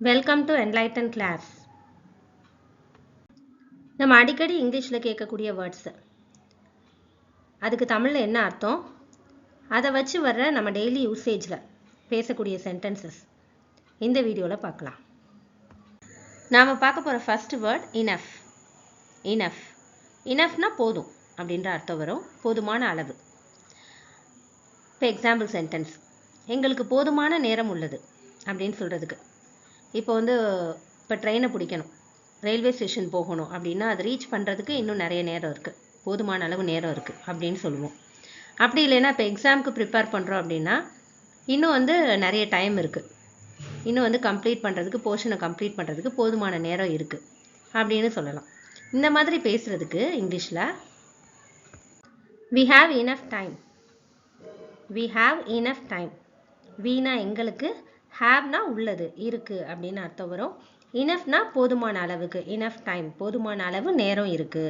Welcome to enlighten class. நம்ம அடிக்கடி இங்கிலீஷில் கேட்கக்கூடிய வேர்ட்ஸ் அதுக்கு தமிழில் என்ன அர்த்தம், அதை வச்சு வர்ற நம்ம டெய்லி யூசேஜில் பேசக்கூடிய சென்டென்சஸ் இந்த வீடியோவில் பார்க்கலாம். நாம் பார்க்க போகிற ஃபர்ஸ்ட் வேர்ட் இனஃப். இனஃப் இனஃப்னா போதும் அப்படின்ற அர்த்தம் வரும், போதுமான அளவு. இப்போ எக்ஸாம்பிள் சென்டென்ஸ், எங்களுக்கு போதுமான நேரம் உள்ளது அப்படின்னு சொல்கிறதுக்கு. இப்போ இப்போ ட்ரெயினை பிடிக்கணும், ரயில்வே ஸ்டேஷன் போகணும் அப்படின்னா அது ரீச் பண்ணுறதுக்கு இன்னும் நிறைய நேரம் இருக்குது, போதுமான அளவு நேரம் இருக்குது அப்படின்னு சொல்லுவோம். அப்படி இல்லைன்னா இப்போ எக்ஸாமுக்கு ப்ரிப்பேர் பண்ணுறோம் அப்படின்னா இன்னும் நிறைய டைம் இருக்குது, இன்னும் கம்ப்ளீட் பண்ணுறதுக்கு, போர்ஷனை கம்ப்ளீட் பண்ணுறதுக்கு போதுமான நேரம் இருக்குது அப்படின்னு சொல்லலாம். இந்த மாதிரி பேசுகிறதுக்கு இங்கிலீஷில் we have enough time. we have enough time. வீணா எங்களுக்கு, ஹேவ்னா உள்ளது, இருக்கு அப்படின்னு அர்த்தம் வரும். இனஃப்னா போதுமான அளவுக்கு, இனஃப் டைம் போதுமான அளவு நேரம் இருக்கு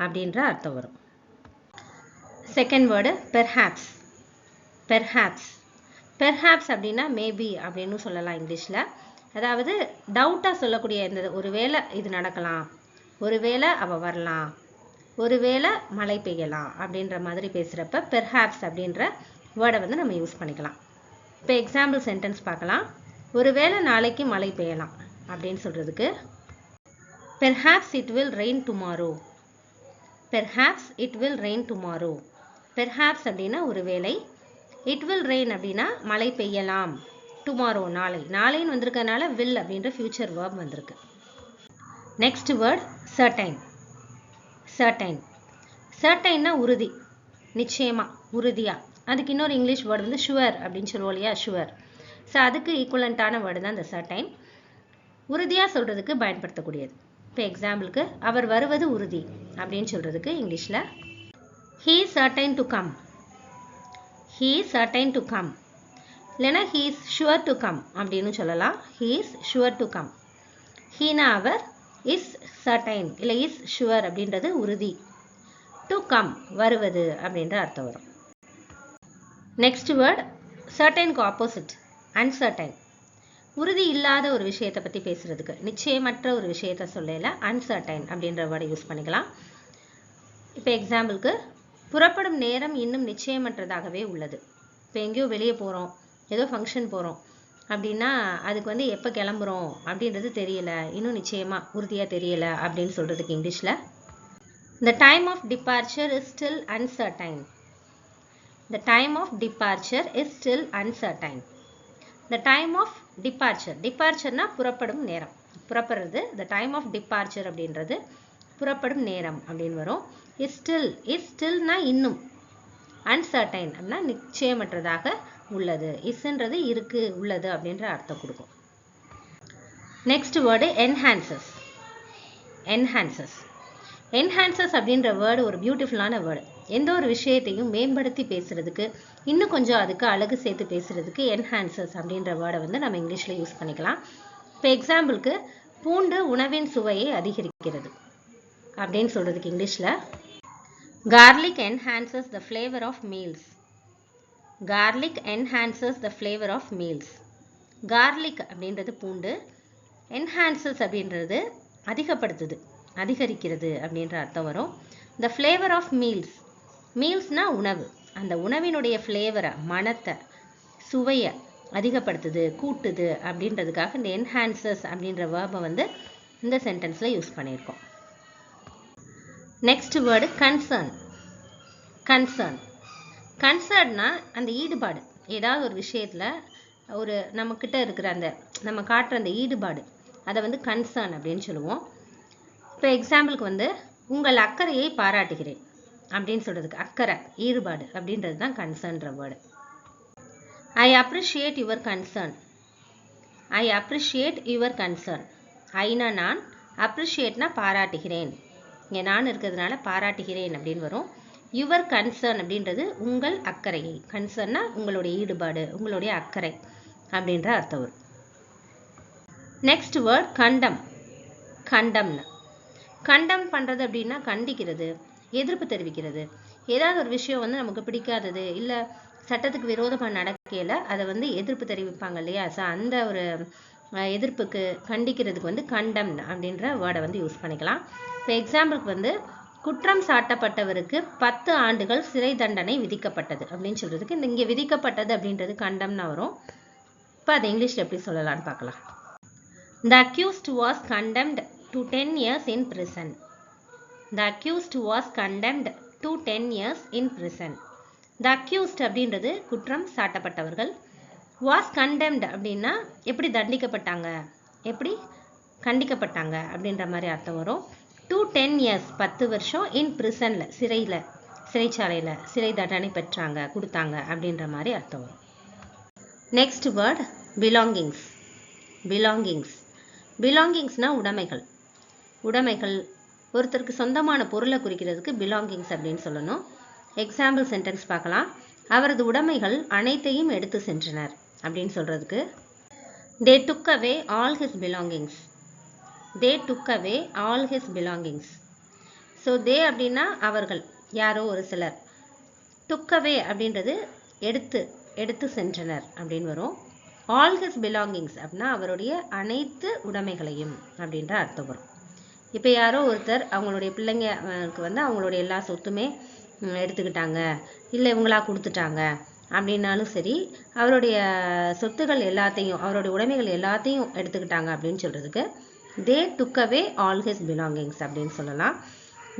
அப்படின்ற அர்த்தம் வரும். Second word perhaps. Perhaps perhaps அப்படின்னா மேபி அப்படின்னு சொல்லலாம் இங்கிலீஷில். அதாவது டவுட்டாக சொல்லக்கூடிய இந்த ஒருவேளை இது நடக்கலாம், ஒருவேளை அவள் வரலாம், ஒருவேளை மழை பெய்யலாம் அப்படின்ற மாதிரி பேசுகிறப்ப பெர்ஹாப்ஸ் அப்படின்ற வேர்டை நம்ம யூஸ் பண்ணிக்கலாம். இப்போ எக்ஸாம்பிள் சென்டென்ஸ் பார்க்கலாம். ஒருவேளை நாளைக்கு மழை பெய்யலாம் அப்படின்னு சொல்கிறதுக்கு perhaps it will rain tomorrow. perhaps it will rain tomorrow. perhaps அப்படின்னா ஒருவேளை, it will rain அப்படின்னா மழை பெய்யலாம், tomorrow நாளை, நாளைன்னு வந்திருக்கனால will அப்படின்ற ஃபியூச்சர் verb வந்திருக்கு. Next word certain. certain certainனா உறுதி, நிச்சயமா, உறுதியா. அதுக்கு இன்னொரு இங்கிலீஷ் வேர்டு ஷுவர் அப்படின்னு சொல்லுவோம் இல்லையா, ஷுவர். ஸோ அதுக்கு ஈக்குவலண்ட்டான வேர்டு தான் இந்த சர்டைன். உறுதியாக சொல்கிறதுக்கு பயன்படுத்தக்கூடியது. இப்போ எக்ஸாம்பிளுக்கு அவர் வருவது உறுதி அப்படின்னு சொல்கிறதுக்கு இங்கிலீஷில் he is certain to come. he is certain to come. இல்லைனா he is sure to come அப்படின்னு சொல்லலாம். he is sure to come. Heena our, is certain இல்லை is sure அப்படின்றது உறுதி, to come வருவது அப்படின்ற அர்த்தம் வரும். நெக்ஸ்ட் வேர்ட் சர்டைனுக்கு ஆப்போசிட் அன்சர்டைன். உறுதி இல்லாத ஒரு விஷயத்தை பற்றி பேசுகிறதுக்கு, நிச்சயமற்ற ஒரு விஷயத்தை சொல்லல அன்சர்டைன் அப்படின்ற வேர்டை யூஸ் பண்ணிக்கலாம். இப்போ எக்ஸாம்பிளுக்கு புறப்படும் நேரம் இன்னும் நிச்சயமற்றதாகவே உள்ளது. இப்போ எங்கேயோ வெளியே போகிறோம், ஏதோ ஃபங்க்ஷன் போகிறோம் அப்படின்னா அதுக்கு எப்போ கிளம்புறோம் அப்படின்றது தெரியலை, இன்னும் நிச்சயமாக உறுதியாக தெரியலை அப்படின்னு சொல்கிறதுக்கு இங்கிலீஷில் the time of departure is still uncertain. The time of departure is still uncertain. The time of departure, departureனா புறப்படும் நேரம், புறப்படுறது. the time of departure அப்படின்றது புறப்படும் நேரம் அப்படின்னு வரும். is still, is stillனா இன்னும், uncertain அப்படின்னா நிச்சயமற்றதாக உள்ளது, isன்றது இருக்கு, உள்ளது அப்படின்ற அர்த்தம் கொடுக்கும். Next word enhances. enhances enhances அப்படின்ற வேர்டு ஒரு பியூட்டிஃபுல்லான வேர்டு. எந்த ஒரு விஷயத்தையும் மேம்படுத்தி பேசுறதுக்கு, இன்னும் கொஞ்சம் அதுக்கு அழகு சேர்த்து பேசுறதுக்கு என்ஹான்சஸ் அப்படின்ற வேர்டை நம்ம இங்கிலீஷில் யூஸ் பண்ணிக்கலாம். இப்போ எக்ஸாம்பிளுக்கு பூண்டு உணவின் சுவையை அதிகரிக்கிறது அப்படின்னு சொல்றதுக்கு இங்கிலீஷில் garlic enhances the flavor of meals. garlic enhances the flavor of meals. garlic அப்படின்றது பூண்டு, enhances அப்படின்றது அதிகப்படுத்துது, அதிகரிக்கிறது அப்படின்ற அர்த்தம் வரும். the flavor of meals, மீல்ஸ்னா உணவு, அந்த உணவினுடைய ஃப்ளேவரை, மணத்தை, சுவையை அதிகப்படுத்துது, கூட்டுது அப்படின்றதுக்காக இந்த என்ஹான்சஸ் அப்படின்ற வேர்பை இந்த சென்டென்ஸில் யூஸ் பண்ணியிருக்கோம். Next word concern. கன்சர்ன் கன்சர்ன்னா அந்த ஈடுபாடு, ஏதாவது ஒரு விஷயத்தில் ஒரு நம்மக்கிட்ட இருக்கிற அந்த நம்ம காட்டுற அந்த ஈடுபாடு, அதை கன்சர்ன் அப்படின்னு சொல்லுவோம். இப்போ எக்ஸாம்பிளுக்கு உங்கள் அக்கறையை பாராட்டுகிறேன் அப்படின்னு சொல்கிறதுக்கு அக்கறை, ஈடுபாடு அப்படின்றது தான் கன்சர்ன்ற word. I appreciate your concern. I appreciate your concern. ஐனா நான், அப்ரிஷியேட்னா பாராட்டுகிறேன், இங்கே நான் இருக்கிறதுனால பாராட்டுகிறேன் அப்படின்னு வரும். யுவர் கன்சர்ன் அப்படின்றது உங்கள் அக்கறையை, கன்சர்ன்னா உங்களுடைய ஈடுபாடு, உங்களுடைய அக்கறை அப்படின்ற அர்த்தம் வரும். நெக்ஸ்ட் வேர்ட் கண்டம். கண்டம்னு கண்டம் பண்ணுறது அப்படின்னா கண்டிக்கிறது, எதிர்ப்பு தெரிவிக்கிறது. ஏதாவது ஒரு விஷயம் நமக்கு பிடிக்காதது, இல்லை சட்டத்துக்கு விரோதமாக நடக்கையில் அதை எதிர்ப்பு தெரிவிப்பாங்க இல்லையா, ஸோ அந்த ஒரு எதிர்ப்புக்கு கண்டிக்கிறதுக்கு வந்து condemn அப்படின்ற வேர்டை வந்து யூஸ் பண்ணிக்கலாம். இப்போ எக்ஸாம்பிளுக்கு வந்து குற்றம் சாட்டப்பட்டவருக்கு 10 ஆண்டுகள் சிறை தண்டனை விதிக்கப்பட்டது அப்படின்னு சொல்றதுக்கு இங்கே விதிக்கப்பட்டது அப்படின்றது condemn வரும். இப்போ அதை இங்கிலீஷில் எப்படி சொல்லலாம்னு பார்க்கலாம். The accused was condemned to 10 years in prison. The accused was condemned to 10 years in prison. The accused அப்படின்றது குற்றம் சாட்டப்பட்டவர்கள். Was condemned அப்படின்னா எப்படி தண்டிக்கப்பட்டாங்க, எப்படி கண்டிக்கப்பட்டாங்க அப்படின்ற மாதிரி அர்த்தம் வரும். to 10 years 10 வருஷம் in prisonல சிறைச்சாலையில் சிறை தண்டனை பெற்றாங்க கொடுத்தாங்க அப்படின்ற மாதிரி அர்த்தம் வரும். Next word belongings. பிலாங்கிங்ஸ்னா உடைமைகள் ஒருத்தருக்கு சொந்தமான பொருளை குறிக்கிறதுக்கு பிலாங்கிங்ஸ் அப்படின்னு சொல்லணும். எக்ஸாம்பிள் சென்டென்ஸ் பார்க்கலாம். அவரது உடைமைகள் அனைத்தையும் எடுத்து சென்றனர் அப்படின்னு சொல்றதுக்கு they took away all his belongings. they took away all his belongings. so they அப்படின்னா அவர்கள், யாரோ ஒரு சிலர். took away அப்படின்றது எடுத்து சென்றனர் அப்படின்னு வரும். all his belongings அப்படின்னா அவருடைய அனைத்து உடைமைகளையும் அப்படின்ற அர்த்தம் வரும். இப்போ யாரோ ஒருத்தர் அவங்களுடைய பிள்ளைங்களுக்கு வந்து அவங்களுடைய எல்லா சொத்துமே எடுத்துக்கிட்டாங்க, இல்லை இவங்களா கொடுத்துட்டாங்க அப்படின்னாலும் சரி, அவருடைய சொத்துகள் எல்லாத்தையும் அவருடைய உடைமைகள் எல்லாத்தையும் எடுத்துக்கிட்டாங்க அப்படின்னு சொல்றதுக்கு they took away all his belongings அப்படின்னு சொல்லலாம்.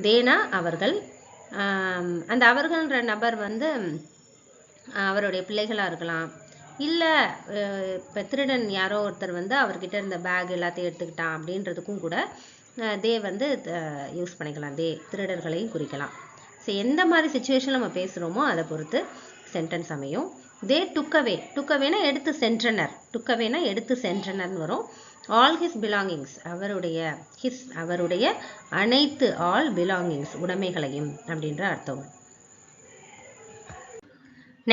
தேனா அவர்கள், அந்த அவர்கள்ன்ற நபர் வந்து அவருடைய பிள்ளைகளாக இருக்கலாம், இல்லை இப்போ திருடன் யாரோ ஒருத்தர் வந்து அவர்கிட்ட இருந்த பேக் எல்லாத்தையும் எடுத்துக்கிட்டான் அப்படின்றதுக்கும் கூட தே வந்து யூஸ் பண்ணிக்கலாம். தே திருடர்களையும் குறிக்கலாம். ஸோ எந்த மாதிரி சுச்சுவேஷன் நம்ம பேசுகிறோமோ அதை பொறுத்து சென்டென்ஸ் அமையும். தே டுக்கவே, டுக்கவேனா எடுத்து சென்றனர், டுக்கவேனா எடுத்து சென்றனர்னு வரும். ஆல் ஹிஸ் பிலாங்கிங்ஸ் அவருடைய அனைத்து, ஆல் பிலாங்கிங்ஸ் உடைமைகளையும் அப்படின்ற அர்த்தம்.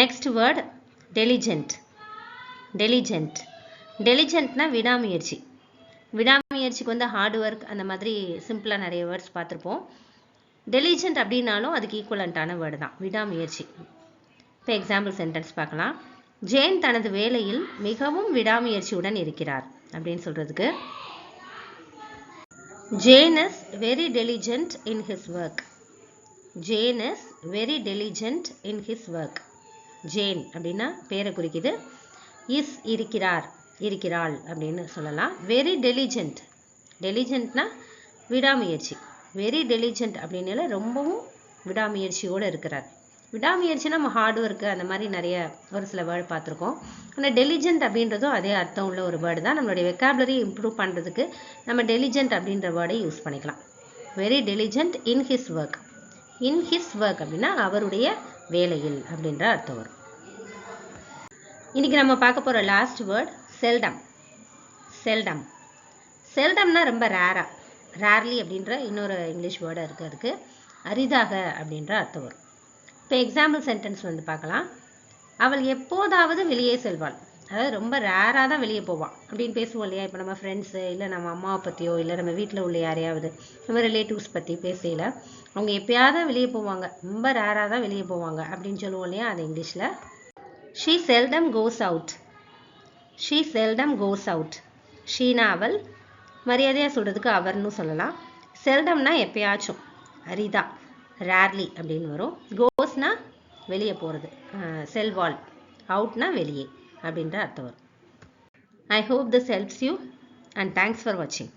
நெக்ஸ்ட் வேர்ட் டெலிஜென்ட்னா விடாமுயற்சிக்கு வந்து ஹார்ட் ஒர்க் அந்த மாதிரி சிம்பிளாக நிறைய வேர்ட்ஸ் பார்த்துருப்போம். டெலிஜென்ட் அப்படின்னாலும் அதுக்கு ஈக்குவலண்ட்டான வேர்டு தான் விடாமுயற்சி. இப்போ எக்ஸாம்பிள் சென்டென்ஸ் பார்க்கலாம். ஜேன் தனது வேலையில் மிகவும் விடாமுயற்சியுடன் இருக்கிறார் அப்படின்னு சொல்றதுக்கு Jane is very diligent in his work. Jane is very diligent in his work. Jane அப்படின்னா பேரை குறிக்குது. இஸ் இருக்கிறாள் அப்படின்னு சொல்லலாம். வெரி டெலிஜென்ட்னா விடாமுயற்சி. வெரி டெலிஜென்ட் அப்படின்னால ரொம்பவும் விடாமுயற்சியோடு இருக்கிறார். விடாமுயற்சினா நம்ம ஹார்ட் ஒர்க்கு அந்த மாதிரி நிறைய ஒரு சில வேர்டு பார்த்துருக்கோம். ஆனால் டெலிஜென்ட் அப்படின்றதும் அதே அர்த்தம் உள்ள ஒரு வேர்டு தான். நம்மளுடைய வெக்காபுலரி இம்ப்ரூவ் பண்ணுறதுக்கு நம்ம டெலிஜென்ட் அப்படின்ற வேர்டை யூஸ் பண்ணிக்கலாம். Very diligent in his work. In his work அப்படின்னா அவருடைய வேலையில் அப்படின்ற அர்த்தம் வரும். இன்னைக்கு நம்ம பார்க்க போகிற லாஸ்ட் வேர்ட் செல்டம்னா ரொம்ப ரேர்லி அப்படின்ற இன்னொரு இங்கிலீஷ் வேர்டு இருக்குது. அதுக்கு அரிதாக அப்படின்ற அர்த்தம் வரும். இப்போ எக்ஸாம்பிள் சென்டென்ஸ் வந்து பார்க்கலாம். அவள் எப்போதாவது வெளியே செல்வாள், அதாவது ரொம்ப ரேராக தான் வெளியே போவாள் அப்படின்னு பேசுவோம் இல்லையா. இப்போ நம்ம ஃப்ரெண்ட்ஸு இல்லை நம்ம அம்மாவை பற்றியோ இல்லை நம்ம வீட்டில் உள்ள யாரையாவது நம்ம ரிலேட்டிவ்ஸ் பற்றி பேசல, அவங்க எப்பயாவது வெளியே போவாங்க, ரொம்ப ரேராக தான் வெளியே போவாங்க அப்படின்னு சொல்லுவோம் இல்லையா. அது இங்கிலீஷில் she seldom goes out. Sheena அவள், மரியாதையாக சொல்கிறதுக்கு அவர்னு சொல்லலாம். செல்டம்னா எப்பயாச்சும், அரிதா, ரேர்லி அப்படின்னு வரும். கோஸ்னா வெளியே போகிறது, செல்வாள். அவுட்னா வெளியே அப்படின்ற அர்த்தம் வரும். I hope this helps you and thanks for watching.